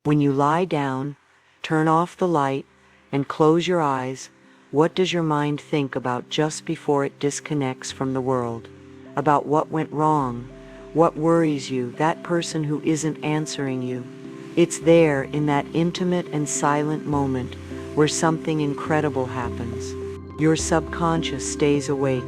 When you lie down, turn off the light, and close your eyes, what does your mind think about just before it disconnects from the world? About what went wrong? What worries you, that person who isn't answering you? It's there in that intimate and silent moment where something incredible happens. Your subconscious stays awake,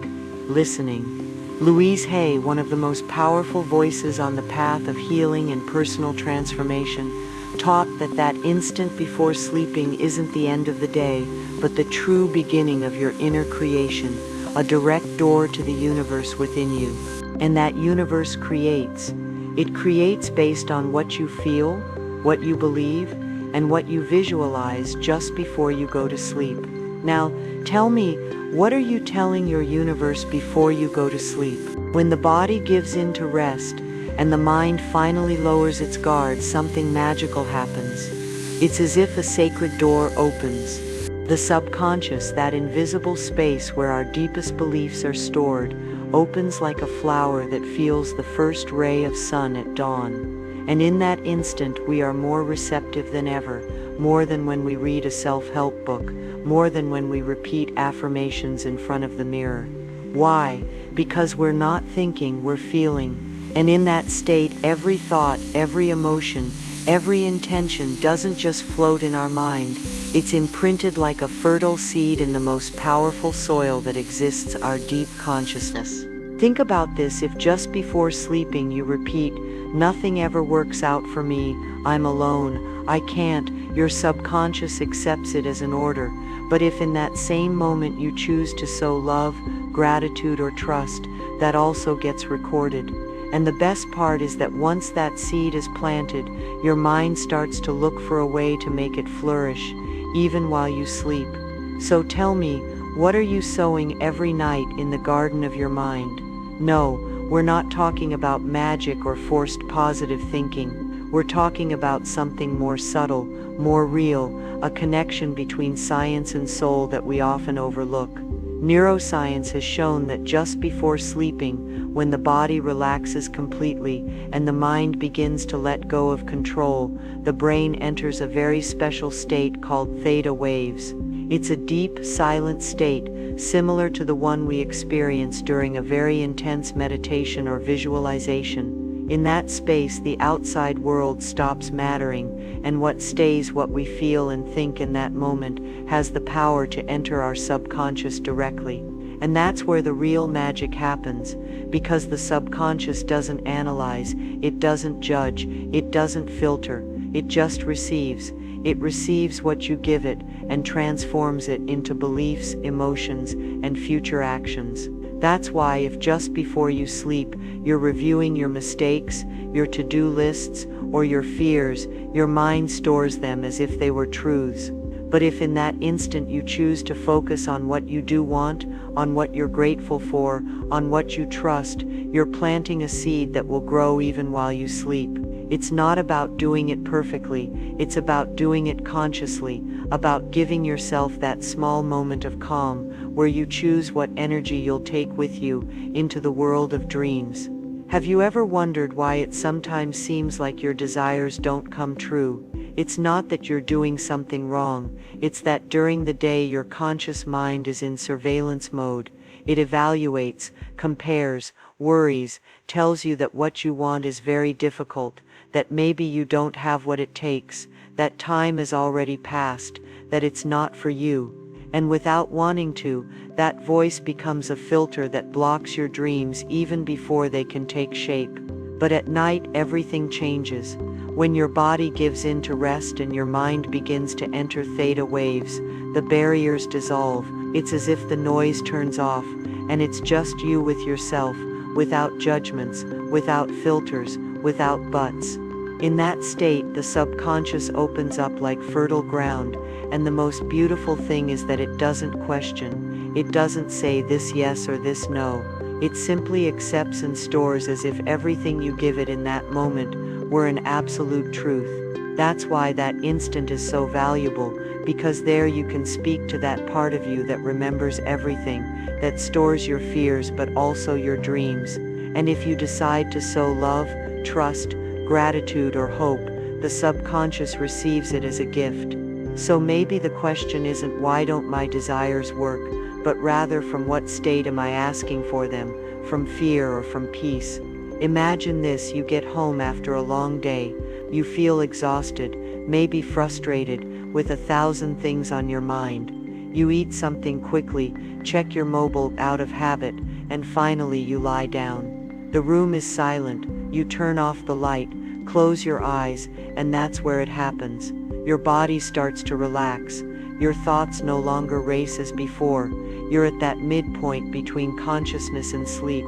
listening. Louise Hay, one of the most powerful voices on the path of healing and personal transformation, taught that instant before sleeping isn't the end of the day, but the true beginning of your inner creation, a direct door to the universe within you. And that universe creates. It creates based on what you feel, what you believe, and what you visualize just before you go to sleep. Now, tell me, what are you telling your universe before you go to sleep? When the body gives in to rest, and the mind finally lowers its guard, something magical happens. It's as if a sacred door opens. The subconscious, that invisible space where our deepest beliefs are stored, opens like a flower that feels the first ray of sun at dawn. And in that instant we are more receptive than ever, more than when we read a self-help book, more than when we repeat affirmations in front of the mirror. Why? Because we're not thinking, we're feeling. And in that state, every thought, every emotion, every intention doesn't just float in our mind. It's imprinted like a fertile seed in the most powerful soil that exists, our deep consciousness. Think about this: if just before sleeping you repeat, "Nothing ever works out for me, I'm alone, I can't," your subconscious accepts it as an order. But if in that same moment you choose to sow love, gratitude, or trust, that also gets recorded. And the best part is that once that seed is planted, your mind starts to look for a way to make it flourish, even while you sleep. So tell me, what are you sowing every night in the garden of your mind? No, we're not talking about magic or forced positive thinking. We're talking about something more subtle, more real, a connection between science and soul that we often overlook. Neuroscience has shown that just before sleeping, when the body relaxes completely and the mind begins to let go of control, the brain enters a very special state called theta waves. It's a deep, silent state, similar to the one we experience during a very intense meditation or visualization. In that space, the outside world stops mattering, and what stays, what we feel and think in that moment, has the power to enter our subconscious directly. And that's where the real magic happens, because the subconscious doesn't analyze, it doesn't judge, it doesn't filter, it just receives. It receives what you give it and transforms it into beliefs, emotions, and future actions. That's why if just before you sleep you're reviewing your mistakes, your to-do lists, or your fears, your mind stores them as if they were truths. But if in that instant you choose to focus on what you do want, on what you're grateful for, on what you trust, you're planting a seed that will grow even while you sleep. It's not about doing it perfectly, it's about doing it consciously, about giving yourself that small moment of calm where you choose what energy you'll take with you into the world of dreams. Have you ever wondered why it sometimes seems like your desires don't come true? It's not that you're doing something wrong, it's that during the day your conscious mind is in surveillance mode. It evaluates, compares, worries, tells you that what you want is very difficult, that maybe you don't have what it takes, that time has already passed, that it's not for you. And without wanting to, that voice becomes a filter that blocks your dreams even before they can take shape. But at night everything changes. When your body gives in to rest and your mind begins to enter theta waves, the barriers dissolve. It's as if the noise turns off, and it's just you with yourself, without judgments, without filters, without buts. In that state, the subconscious opens up like fertile ground, and the most beautiful thing is that it doesn't question. It doesn't say this yes or this no. It simply accepts and stores as if everything you give it in that moment were an absolute truth. That's why that instant is so valuable, because there you can speak to that part of you that remembers everything, that stores your fears but also your dreams. And if you decide to sow love, trust, gratitude, or hope, the subconscious receives it as a gift. So maybe the question isn't why don't my desires work, but rather from what state am I asking for them, from fear or from peace? Imagine this: you get home after a long day, you feel exhausted, maybe frustrated, with 1,000 things on your mind. You eat something quickly, check your mobile out of habit, and finally you lie down. The room is silent, you turn off the light, close your eyes, and that's where it happens. Your body starts to relax. Your thoughts no longer race as before. You're at that midpoint between consciousness and sleep.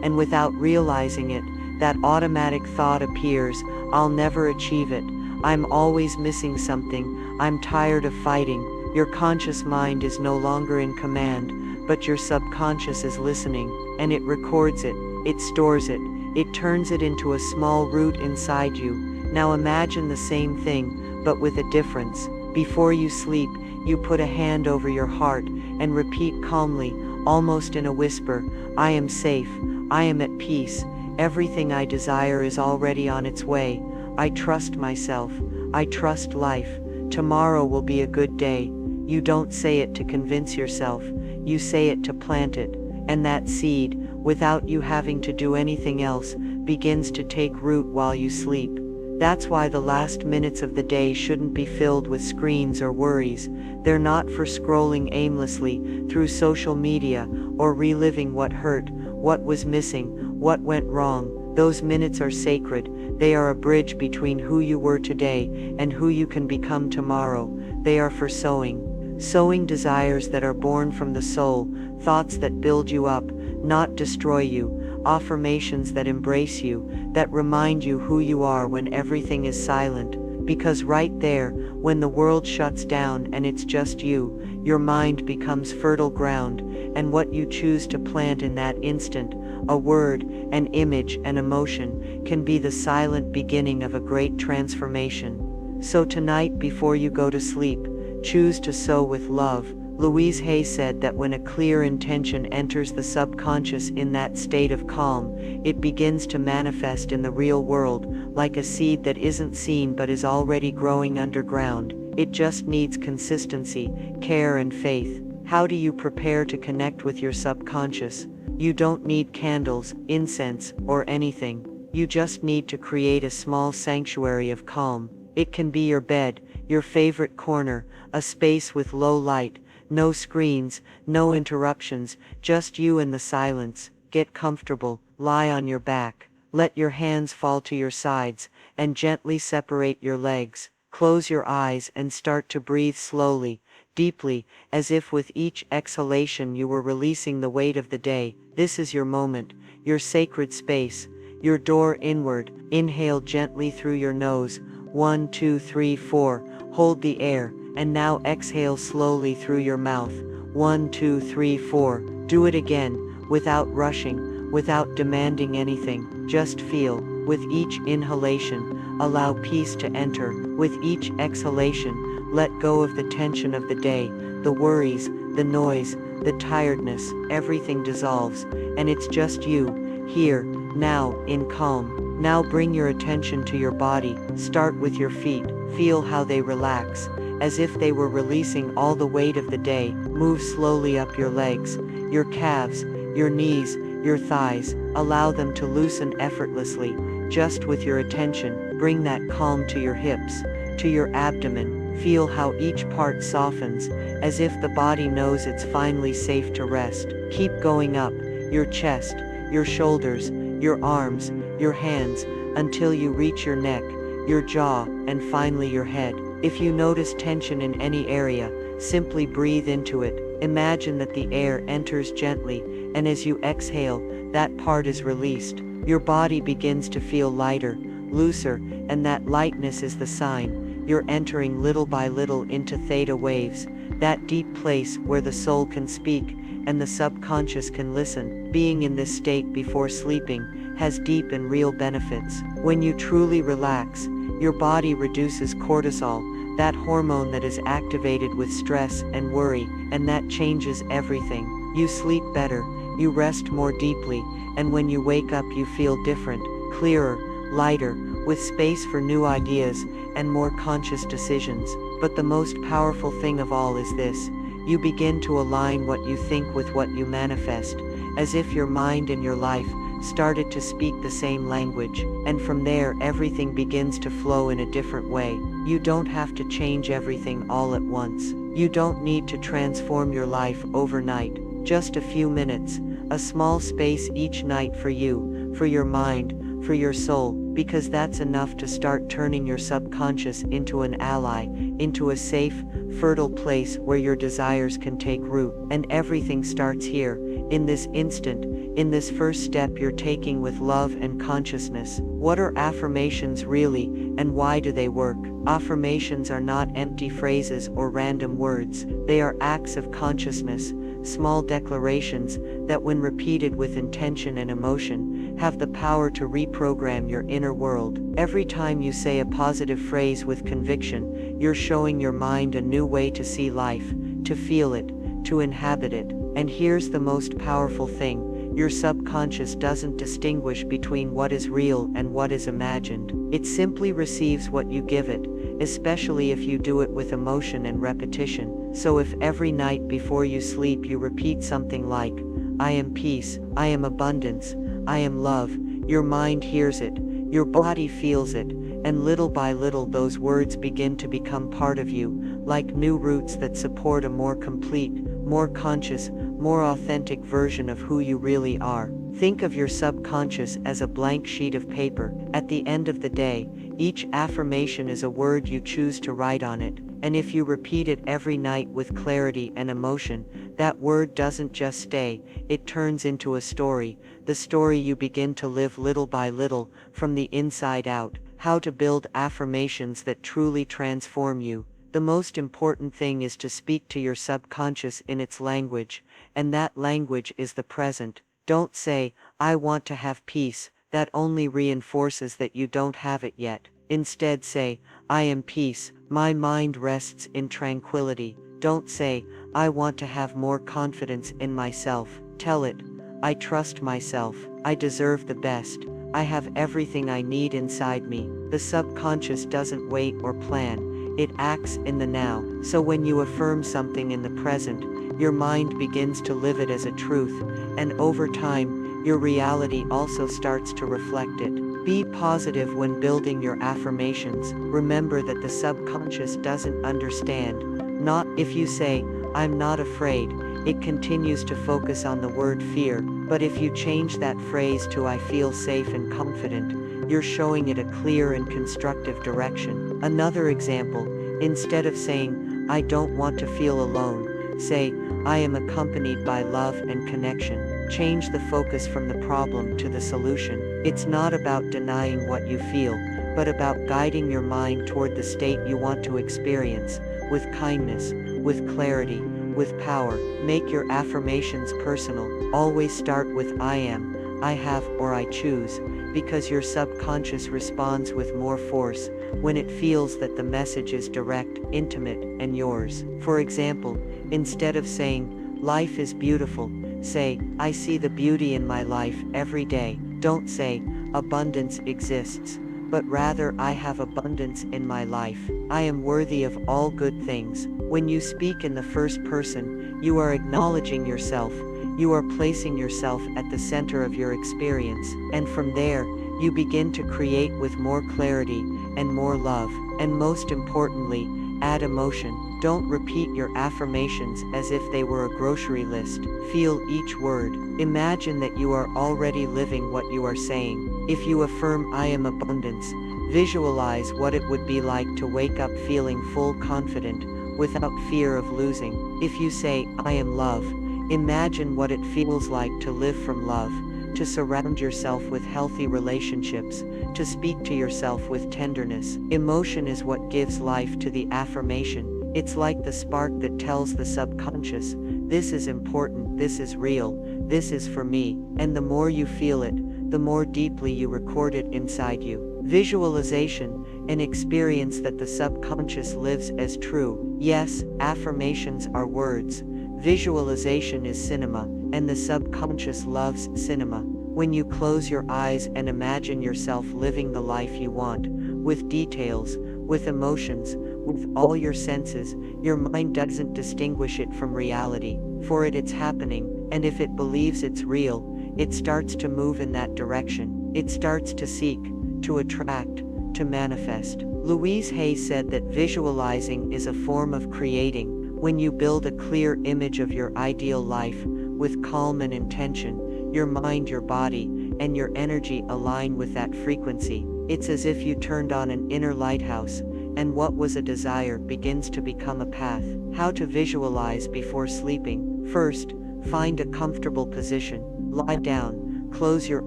And without realizing it, that automatic thought appears: I'll never achieve it. I'm always missing something. I'm tired of fighting. Your conscious mind is no longer in command, but your subconscious is listening, and it records it, it stores it, it turns it into a small root inside you. Now imagine the same thing, but with a difference. Before you sleep, you put a hand over your heart and repeat calmly, almost in a whisper, I am safe, I am at peace, everything I desire is already on its way, I trust myself, I trust life, tomorrow will be a good day. You don't say it to convince yourself, you say it to plant it, and that seed, without you having to do anything else, begins to take root while you sleep. That's why the last minutes of the day shouldn't be filled with screens or worries. They're not for scrolling aimlessly through social media or reliving what hurt, what was missing, what went wrong. Those minutes are sacred. They are a bridge between who you were today and who you can become tomorrow. They are for sowing desires that are born from the soul, thoughts that build you up, not destroy you, affirmations that embrace you, that remind you who you are when everything is silent. Because right there, when the world shuts down and it's just you, your mind becomes fertile ground, and what you choose to plant in that instant, a word, an image, an emotion, can be the silent beginning of a great transformation. So tonight, before you go to sleep, choose to sow with love. Louise Hay said that when a clear intention enters the subconscious in that state of calm, it begins to manifest in the real world, like a seed that isn't seen but is already growing underground. It just needs consistency, care, and faith. How do you prepare to connect with your subconscious? You don't need candles, incense, or anything. You just need to create a small sanctuary of calm. It can be your bed, your favorite corner, a space with low light, no screens, no interruptions, just you and the silence. Get comfortable, lie on your back, let your hands fall to your sides, and gently separate your legs. Close your eyes and start to breathe slowly, deeply, as if with each exhalation you were releasing the weight of the day. This is your moment, your sacred space, your door inward. Inhale gently through your nose. 1, 2, 3, 4. Hold the air, and now exhale slowly through your mouth. 1, 2, 3, 4. Do it again, without rushing, without demanding anything. Just feel. With each inhalation, allow peace to enter. With each exhalation, let go of the tension of the day, the worries, the noise, the tiredness. Everything dissolves, and it's just you, here, now, in calm. Now bring your attention to your body. Start with your feet. Feel how they relax, as if they were releasing all the weight of the day. Move slowly up your legs, your calves, your knees, your thighs. Allow them to loosen effortlessly, just with your attention. Bring that calm to your hips, to your abdomen. Feel how each part softens, as if the body knows it's finally safe to rest. Keep going up, your chest, your shoulders, your arms, your hands, until you reach your neck, your jaw, and finally your head. If you notice tension in any area, simply breathe into it. Imagine that the air enters gently, and as you exhale, that part is released. Your body begins to feel lighter, looser, and that lightness is the sign you're entering little by little into theta waves, that deep place where the soul can speak and the subconscious can listen. Being in this state before sleeping has deep and real benefits. When you truly relax, your body reduces cortisol, that hormone that is activated with stress and worry, and that changes everything. You sleep better, you rest more deeply, and when you wake up you feel different, clearer, lighter, with space for new ideas and more conscious decisions. But the most powerful thing of all is this: you begin to align what you think with what you manifest, as if your mind and your life started to speak the same language, and from there everything begins to flow in a different way. You don't have to change everything all at once. You don't need to transform your life overnight. Just a few minutes, a small space each night for you, for your mind, for your soul, because that's enough to start turning your subconscious into an ally, into a safe, fertile place where your desires can take root. And everything starts here, in this instant, in this first step you're taking with love and consciousness. What are affirmations really, and why do they work? Affirmations are not empty phrases or random words. They are acts of consciousness, small declarations that, when repeated with intention and emotion, have the power to reprogram your inner world. Every time you say a positive phrase with conviction, you're showing your mind a new way to see life, to feel it, to inhabit it. And here's the most powerful thing: your subconscious doesn't distinguish between what is real and what is imagined. It simply receives what you give it, especially if you do it with emotion and repetition. So if every night before you sleep you repeat something like, "I am peace, I am abundance, I am love," your mind hears it, your body feels it, and little by little those words begin to become part of you, like new roots that support a more complete, more conscious, more authentic version of who you really are. Think of your subconscious as a blank sheet of paper. At the end of the day, each affirmation is a word you choose to write on it, and if you repeat it every night with clarity and emotion, that word doesn't just stay, it turns into a story, the story you begin to live little by little, from the inside out. How to build affirmations that truly transform you. The most important thing is to speak to your subconscious in its language, and that language is the present. Don't say, "I want to have peace," that only reinforces that you don't have it yet. Instead say, "I am peace, my mind rests in tranquility." Don't say, "I want to have more confidence in myself." Tell it, "I trust myself, I deserve the best, I have everything I need inside me." The subconscious doesn't wait or plan, it acts in the now. So when you affirm something in the present, your mind begins to live it as a truth, and over time, your reality also starts to reflect it. Be positive when building your affirmations. Remember that the subconscious doesn't understand. Not if you say, "I'm not afraid," it continues to focus on the word fear, but if you change that phrase to "I feel safe and confident," you're showing it a clear and constructive direction. Another example, instead of saying, "I don't want to feel alone," say, "I am accompanied by love and connection." Change the focus from the problem to the solution. It's not about denying what you feel, but about guiding your mind toward the state you want to experience, with kindness, with clarity, with power. Make your affirmations personal. Always start with "I am," "I have," or "I choose," because your subconscious responds with more force when it feels that the message is direct, intimate, and yours. For example, instead of saying, "Life is beautiful," say, "I see the beauty in my life every day." Don't say, "Abundance exists," but rather, "I have abundance in my life. I am worthy of all good things." When you speak in the first person, you are acknowledging yourself, you are placing yourself at the center of your experience, and from there, you begin to create with more clarity and more love. And most importantly, add emotion. Don't repeat your affirmations as if they were a grocery list. Feel each word. Imagine that you are already living what you are saying. If you affirm "I am abundance," visualize what it would be like to wake up feeling full confident, without fear of losing. If you say "I am love," imagine what it feels like to live from love, to surround yourself with healthy relationships, to speak to yourself with tenderness. Emotion is what gives life to the affirmation. It's like the spark that tells the subconscious, "This is important, this is real, this is for me." And the more you feel it, the more deeply you record it inside you. Visualization, an experience that the subconscious lives as true. Yes, affirmations are words. Visualization is cinema, and the subconscious loves cinema. when you close your eyes and imagine yourself living the life you want, with details, with emotions, with all your senses, your mind doesn't distinguish it from reality. For it's happening, and if it believes it's real, it starts to move in that direction. It starts to seek, to attract, to manifest. Louise Hay said that visualizing is a form of creating. When you build a clear image of your ideal life, with calm and intention, your mind, your body, and your energy align with that frequency. It's as if you turned on an inner lighthouse, and what was a desire begins to become a path. How to visualize before sleeping. First, find a comfortable position. Lie down, close your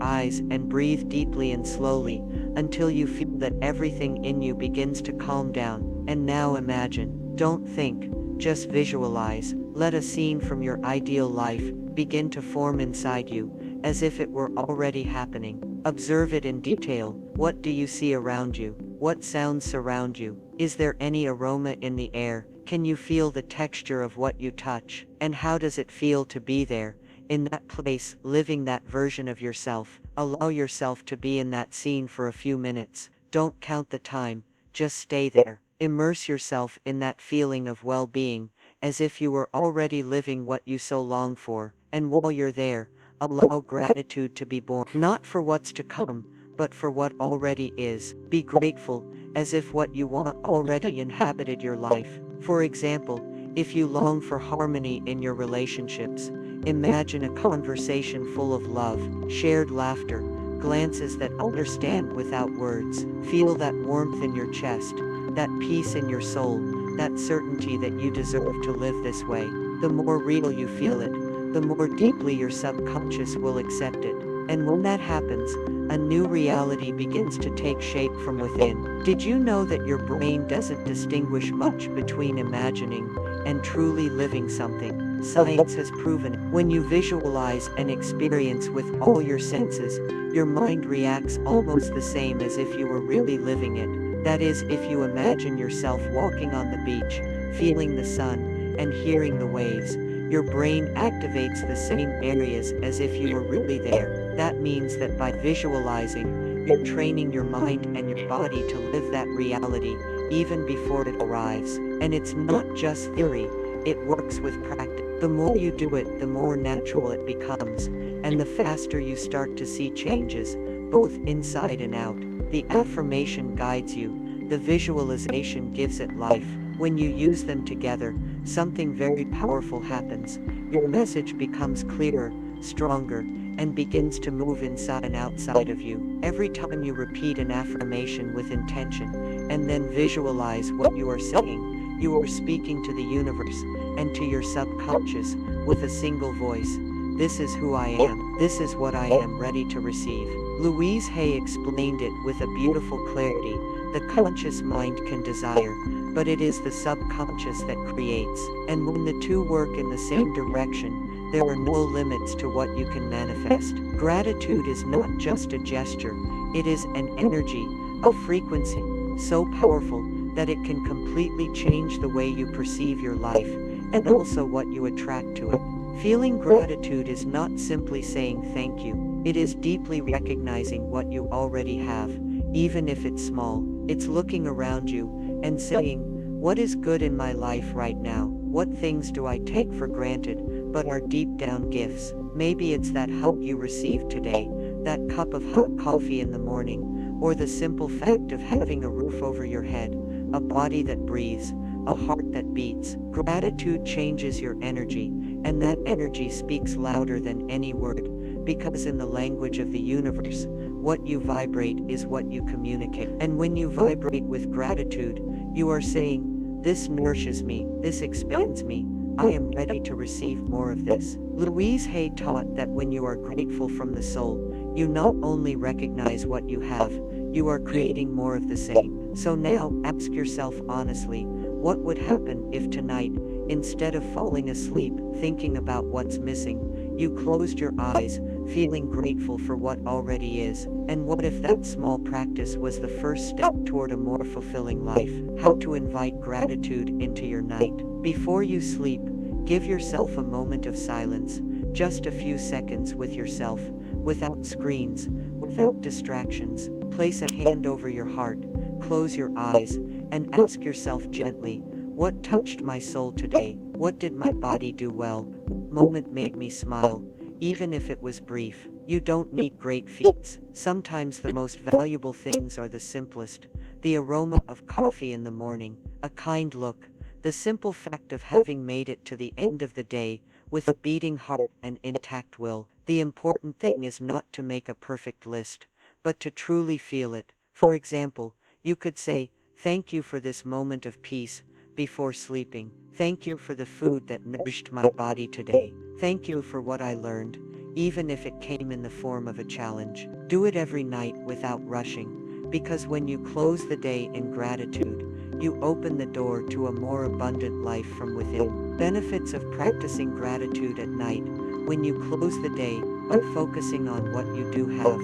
eyes, and breathe deeply and slowly, until you feel that everything in you begins to calm down. And now imagine. Don't think, just visualize. Let a scene from your ideal life begin to form inside you, as if it were already happening. Observe it in detail. What do you see around you? What sounds surround you? Is there any aroma in the air? Can you feel the texture of what you touch? And how does it feel to be there, in that place, living that version of yourself? Allow yourself to be in that scene for a few minutes. Don't count the time, just stay there. Immerse yourself in that feeling of well-being, as if you were already living what you so long for. And while you're there, allow gratitude to be born, not for what's to come, but for what already is. Be grateful, as if what you want already inhabited your life. For example, if you long for harmony in your relationships, imagine a conversation full of love, shared laughter, glances that understand without words. Feel that warmth in your chest, that peace in your soul, that certainty that you deserve to live this way. The more real you feel it, the more deeply your subconscious will accept it. And when that happens, a new reality begins to take shape from within. Did you know that your brain doesn't distinguish much between imagining and truly living something? Science has proven it. When you visualize and experience with all your senses, your mind reacts almost the same as if you were really living it. That is, if you imagine yourself walking on the beach, feeling the sun, and hearing the waves, your brain activates the same areas as if you were really there. That means that by visualizing, you're training your mind and your body to live that reality, even before it arrives. And it's not just theory, it works with practice. The more you do it, the more natural it becomes, and the faster you start to see changes, both inside and out. The affirmation guides you, the visualization gives it life. When you use them together, something very powerful happens. Your message becomes clearer, stronger, and begins to move inside and outside of you. Every time you repeat an affirmation with intention, and then visualize what you are saying, you are speaking to the universe and to your subconscious with a single voice. This is who I am. This is what I am ready to receive. Louise Hay explained it with a beautiful clarity. The conscious mind can desire, but it is the subconscious that creates. And when the two work in the same direction, there are no limits to what you can manifest. Gratitude is not just a gesture, it is an energy, a frequency, so powerful that it can completely change the way you perceive your life, and also what you attract to it. Feeling gratitude is not simply saying thank you, it is deeply recognizing what you already have, even if it's small. It's looking around you and saying, what is good in my life right now? What things do I take for granted, but are deep down gifts? Maybe it's that hug you received today, that cup of hot coffee in the morning, or the simple fact of having a roof over your head, a body that breathes, a heart that beats. Gratitude changes your energy, and that energy speaks louder than any word, because in the language of the universe, what you vibrate is what you communicate. And when you vibrate with gratitude, you are saying, this nourishes me, this expands me, I am ready to receive more of this. Louise Hay taught that when you are grateful from the soul, you not only recognize what you have, you are creating more of the same. So now, ask yourself honestly, what would happen if tonight, instead of falling asleep thinking about what's missing, you closed your eyes, feeling grateful for what already is? And what if that small practice was the first step toward a more fulfilling life? How to invite gratitude into your night. Before you sleep, give yourself a moment of silence, just a few seconds with yourself. without screens, without distractions. Place a hand over your heart, close your eyes, and ask yourself gently, what touched my soul today? What did my body do well? What moment made me smile? Even if it was brief. You don't need great feats. Sometimes the most valuable things are the simplest. The aroma of coffee in the morning, a kind look, the simple fact of having made it to the end of the day with a beating heart and intact will. The important thing is not to make a perfect list, but to truly feel it. For example, you could say, "Thank you for this moment of peace," before sleeping. "Thank you for the food that nourished my body today. Thank you for what I learned," even if it came in the form of a challenge. Do it every night without rushing, because when you close the day in gratitude, you open the door to a more abundant life from within. Benefits of practicing gratitude at night. When you close the day by focusing on what you do have,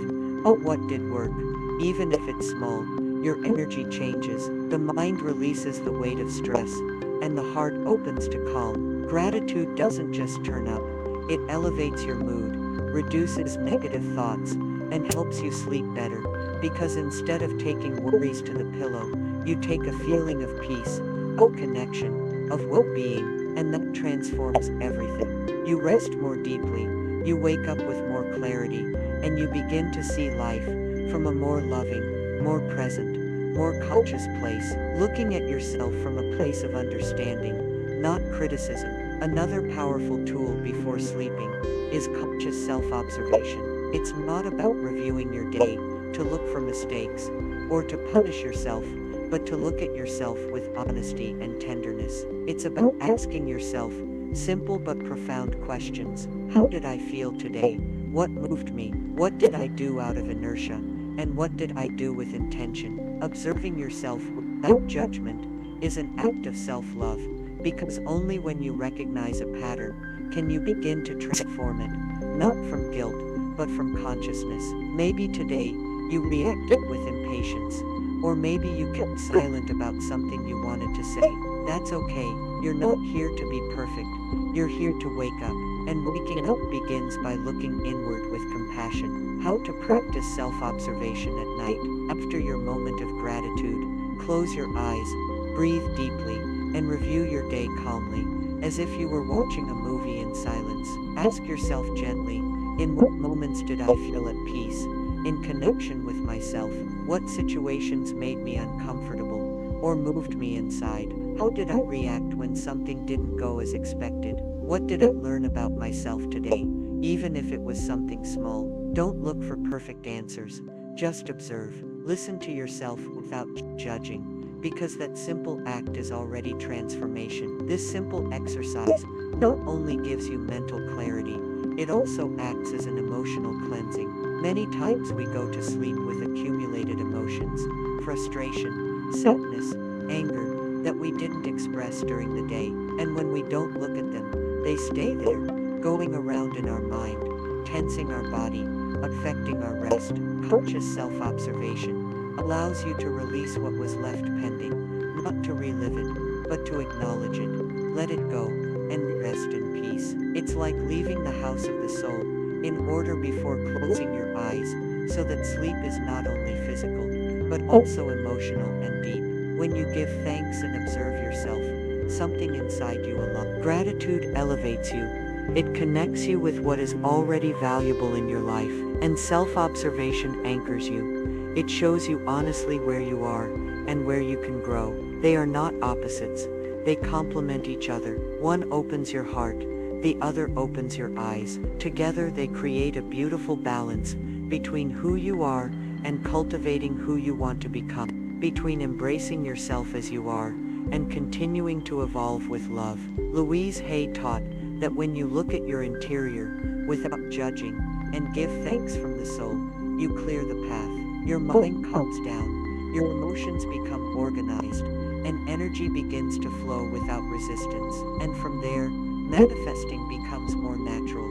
or what did work, even if it's small, your energy changes, the mind releases the weight of stress, and the heart opens to calm. Gratitude doesn't just turn up, it elevates your mood, reduces negative thoughts, and helps you sleep better, because instead of taking worries to the pillow, you take a feeling of peace, of connection, of well-being, and that transforms everything. You rest more deeply, you wake up with more clarity, and you begin to see life from a more loving, more present, more conscious place, looking at yourself from a place of understanding, not criticism. Another powerful tool before sleeping is conscious self-observation. It's not about reviewing your day to look for mistakes or to punish yourself, but to look at yourself with honesty and tenderness. It's about asking yourself simple but profound questions. How did I feel today? What moved me? What did I do out of inertia? And what did I do with intention? Observing yourself without judgment is an act of self-love, because only when you recognize a pattern can you begin to transform it, not from guilt, but from consciousness. Maybe today you reacted with impatience, or maybe you kept silent about something you wanted to say. That's okay. You're not here to be perfect. You're here to wake up, and waking up begins by looking inward with compassion. How to practice self-observation at night. After your moment of gratitude, close your eyes, breathe deeply, and review your day calmly, as if you were watching a movie in silence. Ask yourself gently, in what moments did I feel at peace, in connection with myself? What situations made me uncomfortable or moved me inside? How did I react when something didn't go as expected? What did I learn about myself today, even if it was something small? Don't look for perfect answers, just observe. Listen to yourself without judging, because that simple act is already transformation. This simple exercise not only gives you mental clarity, it also acts as an emotional cleansing. Many times we go to sleep with accumulated emotions, frustration, sadness, anger, that we didn't express during the day, and when we don't look at them, they stay there, going around in our mind, tensing our body, affecting our rest. Conscious self-observation allows you to release what was left pending, not to relive it, but to acknowledge it, let it go, and rest in peace. It's like leaving the house of the soul in order before closing your eyes, so that sleep is not only physical, but also emotional and deep. When you give thanks and observe yourself, something inside you alone. Gratitude elevates you. It connects you with what is already valuable in your life, and self-observation anchors you. It shows you honestly where you are and where you can grow. They are not opposites. They complement each other. One opens your heart, the other opens your eyes. Together they create a beautiful balance between who you are and cultivating who you want to become, between embracing yourself as you are and continuing to evolve with love. Louise Hay taught that when you look at your interior without judging and give thanks from the soul, you clear the path. Your mind calms down, your emotions become organized, and energy begins to flow without resistance. And from there, manifesting becomes more natural,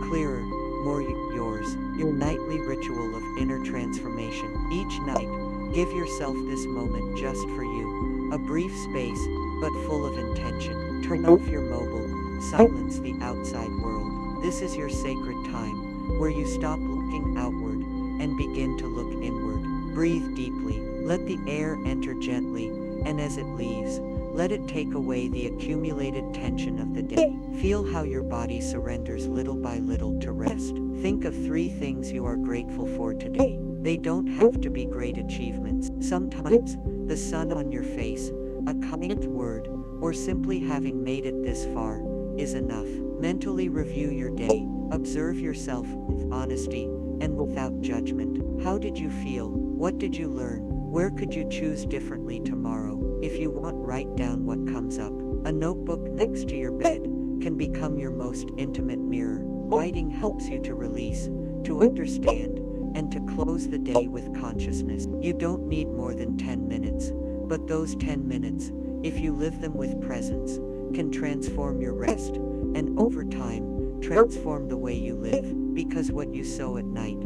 clearer, more yours. Your nightly ritual of inner transformation. Each night, give yourself this moment just for you. A brief space, but full of intention. Turn off your mobile, silence the outside world. This is your sacred time, where you stop looking looking outward, and begin to look inward. Breathe deeply, let the air enter gently, and as it leaves, let it take away the accumulated tension of the day. Feel how your body surrenders little by little to rest. Think of 3 things you are grateful for today. They don't have to be great achievements. Sometimes, the sun on your face, a kind word, or simply having made it this far, is enough. Mentally review your day. Observe yourself with honesty and without judgment. How did you feel? What did you learn? Where could you choose differently tomorrow? If you want, write down what comes up. A notebook next to your bed can become your most intimate mirror. Writing helps you to release, to understand, and to close the day with consciousness. You don't need more than 10 minutes, but those 10 minutes, if you live them with presence, can transform your rest, and over time, transform the way you live, because what you sow at night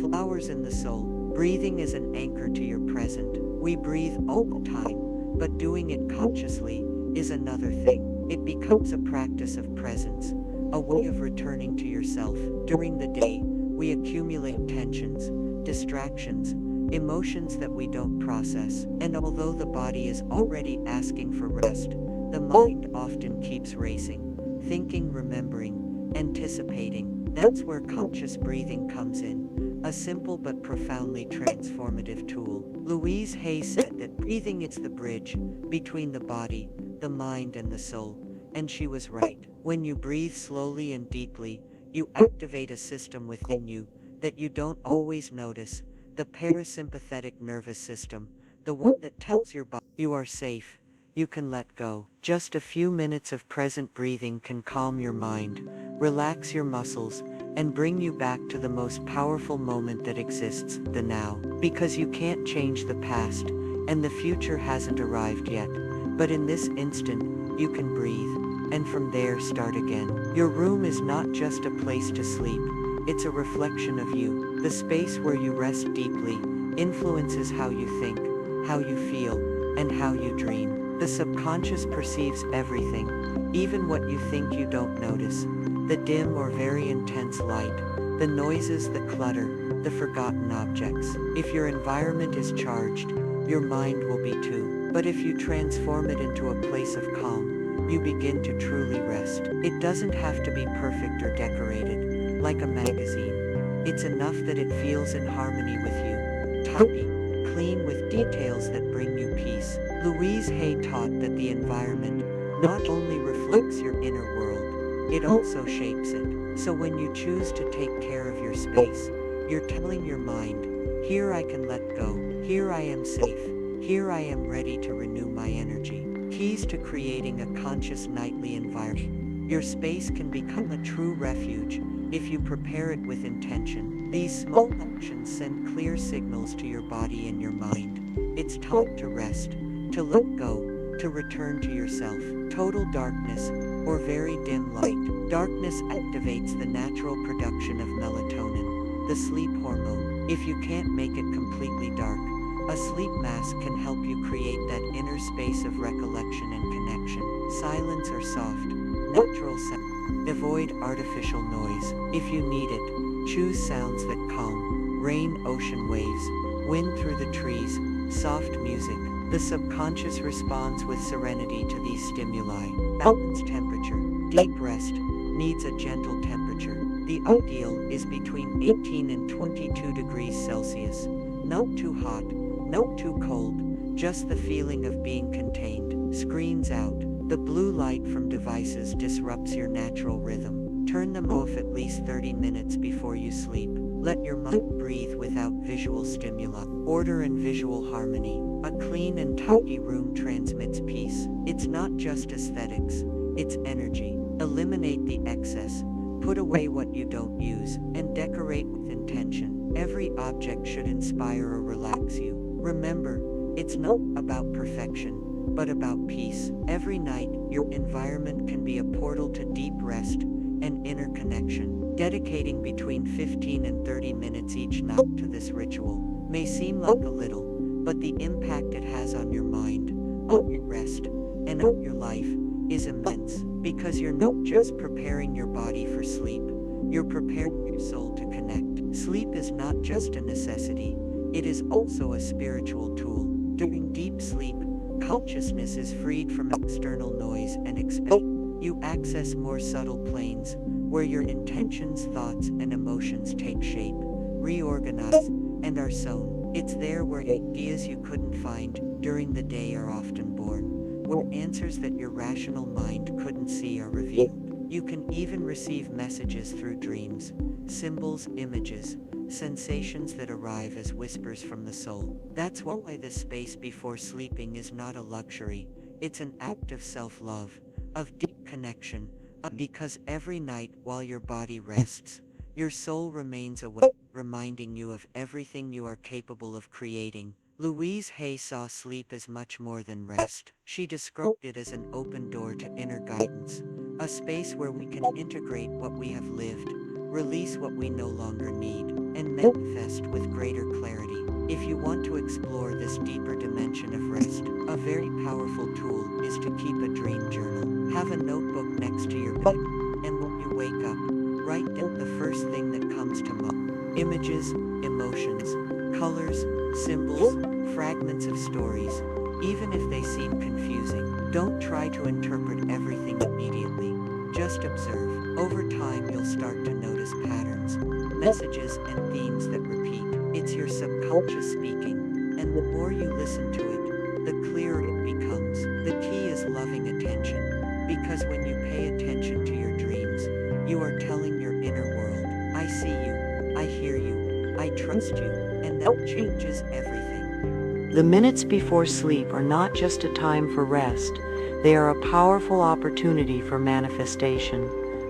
flowers in the soul. Breathing is an anchor to your present. We breathe all the time, but doing it consciously is another thing. It becomes a practice of presence, a way of returning to yourself. During the day, we accumulate tensions, distractions, emotions that we don't process, and although the body is already asking for rest, the mind often keeps racing, thinking, remembering, anticipating. That's where conscious breathing comes in, a simple but profoundly transformative tool. Louise Hay said that breathing is the bridge between the body, the mind, and the soul, and she was right. When you breathe slowly and deeply, you activate a system within you that you don't always notice, the parasympathetic nervous system, the one that tells your body you are safe, you can let go. Just a few minutes of present breathing can calm your mind, relax your muscles, and bring you back to the most powerful moment that exists, the now. Because you can't change the past, and the future hasn't arrived yet. But in this instant, you can breathe, and from there start again. Your room is not just a place to sleep, it's a reflection of you. The space where you rest deeply influences how you think, how you feel, and how you dream. The subconscious perceives everything, even what you think you don't notice. The dim or very intense light, the noises, the clutter, the forgotten objects. If your environment is charged, your mind will be too. But if you transform it into a place of calm, you begin to truly rest. It doesn't have to be perfect or decorated, like a magazine. It's enough that it feels in harmony with you. Tidy, clean, with details that bring you peace. Louise Hay taught that the environment not only reflects your inner world, it also shapes it. So when you choose to take care of your space, you're telling your mind, here I can let go, here I am safe, here I am ready to renew my energy. Keys to creating a conscious nightly environment. Your space can become a true refuge if you prepare it with intention. These small actions send clear signals to your body and your mind. It's time to rest, to let go, to return to yourself. Total darkness, or very dim light. Darkness activates the natural production of melatonin, the sleep hormone. If you can't make it completely dark, a sleep mask can help you create that inner space of recollection and connection. Silence or soft, natural sound. Avoid artificial noise. If you need it, choose sounds that calm. Rain, ocean waves, wind through the trees, soft music. The subconscious responds with serenity to these stimuli. Balanced temperature. Deep rest needs a gentle temperature. The ideal is between 18 and 22 degrees Celsius. Not too hot, not too cold, just the feeling of being contained. Screens out. The blue light from devices disrupts your natural rhythm. Turn them off at least 30 minutes before you sleep. Let your mind breathe without visual stimuli. Order and visual harmony. A clean and tidy room transmits peace. It's not just aesthetics, it's energy. Eliminate the excess. Put away what you don't use, and decorate with intention. Every object should inspire or relax you. Remember, it's not about perfection, but about peace. Every night, your environment can be a portal to deep rest and inner connection. Dedicating between 15 and 30 minutes each night to this ritual may seem like a little, but the impact it has on your mind, on your rest, and on your life is immense, because you're not just preparing your body for sleep, You're preparing your soul to connect. Sleep is not just a necessity, it is also a spiritual tool. During deep sleep, consciousness is freed from external noise and you access more subtle planes where your intentions, thoughts, and emotions take shape, reorganize, and are sown. It's there where ideas you couldn't find during the day are often born, where answers that your rational mind couldn't see are revealed. You can even receive messages through dreams, symbols, images, sensations that arrive as whispers from the soul. That's why this space before sleeping is not a luxury, it's an act of self-love, of deep connection, because every night while your body rests, your soul remains awake, reminding you of everything you are capable of creating. Louise Hay saw sleep as much more than rest. She described it as an open door to inner guidance, a space where we can integrate what we have lived, release what we no longer need, and manifest with greater clarity. If you want to explore this deeper dimension of rest, a very powerful tool is to keep a dream journal. Have a notebook next to your bed, and when you wake up, write down the first thing that comes to mind. Images, emotions, colors, symbols, fragments of stories. Even if they seem confusing, don't try to interpret everything immediately. Just observe. Over time, you'll start to notice patterns, messages, and themes that repeat. It's your subconscious speaking, and the more you listen to it, the clearer it becomes. The key is loving attention, because when you pay attention to your dreams, you are telling your inner world, I see you, I hear you, I trust you, and that changes everything. The minutes before sleep are not just a time for rest, they are a powerful opportunity for manifestation.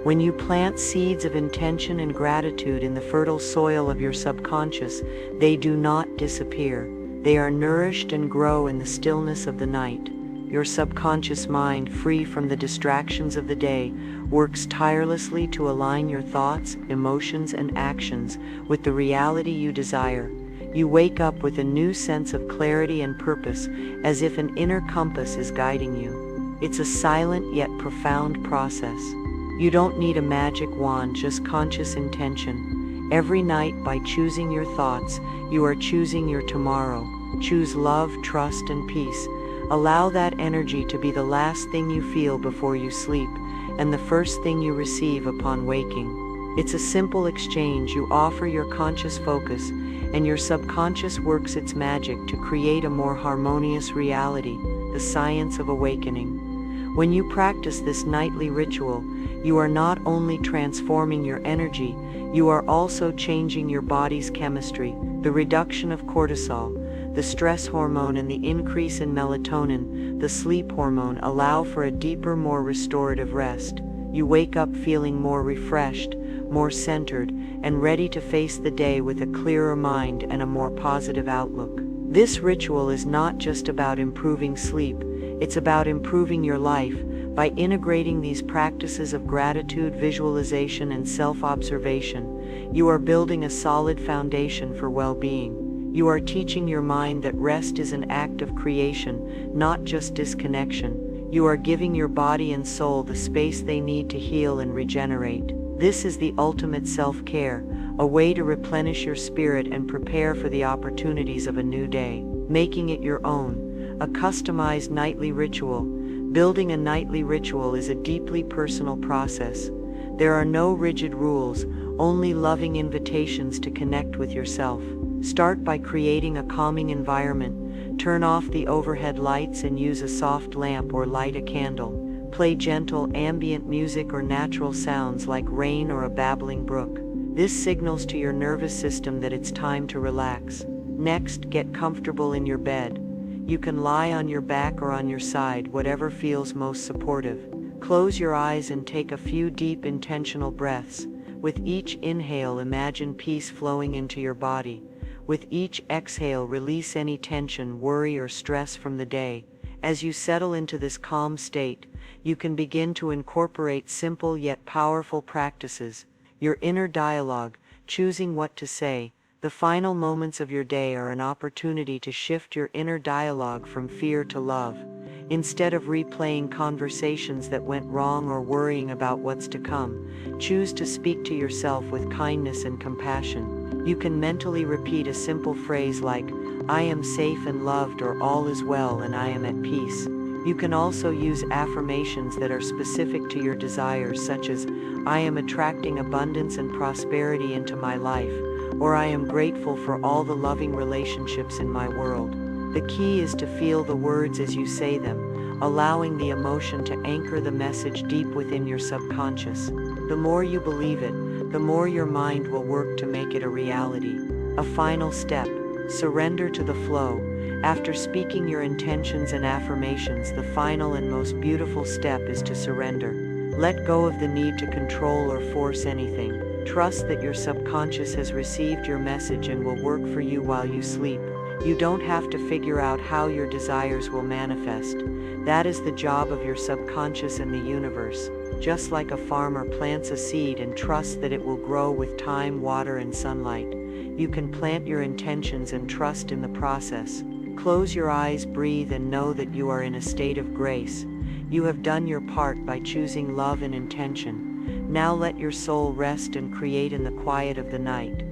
When you plant seeds of intention and gratitude in the fertile soil of your subconscious, they do not disappear. They are nourished and grow in the stillness of the night. Your subconscious mind, free from the distractions of the day, works tirelessly to align your thoughts, emotions, and actions with the reality you desire. You wake up with a new sense of clarity and purpose, as if an inner compass is guiding you. It's a silent yet profound process. You don't need a magic wand, just conscious intention. Every night, by choosing your thoughts, you are choosing your tomorrow. Choose love, trust, and peace. Allow that energy to be the last thing you feel before you sleep, and the first thing you receive upon waking. It's a simple exchange. You offer your conscious focus, and your subconscious works its magic to create a more harmonious reality, the science of awakening. When you practice this nightly ritual, you are not only transforming your energy, you are also changing your body's chemistry. The reduction of cortisol, the stress hormone, and the increase in melatonin, the sleep hormone, allow for a deeper, more restorative rest. You wake up feeling more refreshed, more centered, and ready to face the day with a clearer mind and a more positive outlook. This ritual is not just about improving sleep, it's about improving your life. By integrating these practices of gratitude, visualization, and self-observation, you are building a solid foundation for well-being. You are teaching your mind that rest is an act of creation, not just disconnection. You are giving your body and soul the space they need to heal and regenerate. This is the ultimate self-care, a way to replenish your spirit and prepare for the opportunities of a new day. Making it your own, a customized nightly ritual. Building a nightly ritual is a deeply personal process. There are no rigid rules, only loving invitations to connect with yourself. Start by creating a calming environment. Turn off the overhead lights and use a soft lamp or light a candle. Play gentle ambient music or natural sounds like rain or a babbling brook. This signals to your nervous system that it's time to relax. Next, get comfortable in your bed. You can lie on your back or on your side, whatever feels most supportive. Close your eyes and take a few deep, intentional breaths. With each inhale, imagine peace flowing into your body. With each exhale, release any tension, worry, or stress from the day. As you settle into this calm state, you can begin to incorporate simple yet powerful practices. Your inner dialogue, choosing what to say. The final moments of your day are an opportunity to shift your inner dialogue from fear to love. Instead of replaying conversations that went wrong or worrying about what's to come, choose to speak to yourself with kindness and compassion. You can mentally repeat a simple phrase like, "I am safe and loved," or "All is well and I am at peace." You can also use affirmations that are specific to your desires, such as, "I am attracting abundance and prosperity into my life," or "I am grateful for all the loving relationships in my world." The key is to feel the words as you say them, allowing the emotion to anchor the message deep within your subconscious. The more you believe it, the more your mind will work to make it a reality. A final step: surrender to the flow. After speaking your intentions and affirmations, the final and most beautiful step is to surrender. Let go of the need to control or force anything. Trust that your subconscious has received your message and will work for you while you sleep. You don't have to figure out how your desires will manifest. That is the job of your subconscious and the universe. Just like a farmer plants a seed and trusts that it will grow with time, water, and sunlight, you can plant your intentions and trust in the process. Close your eyes, breathe, and know that you are in a state of grace. You have done your part by choosing love and intention. Now let your soul rest and create in the quiet of the night.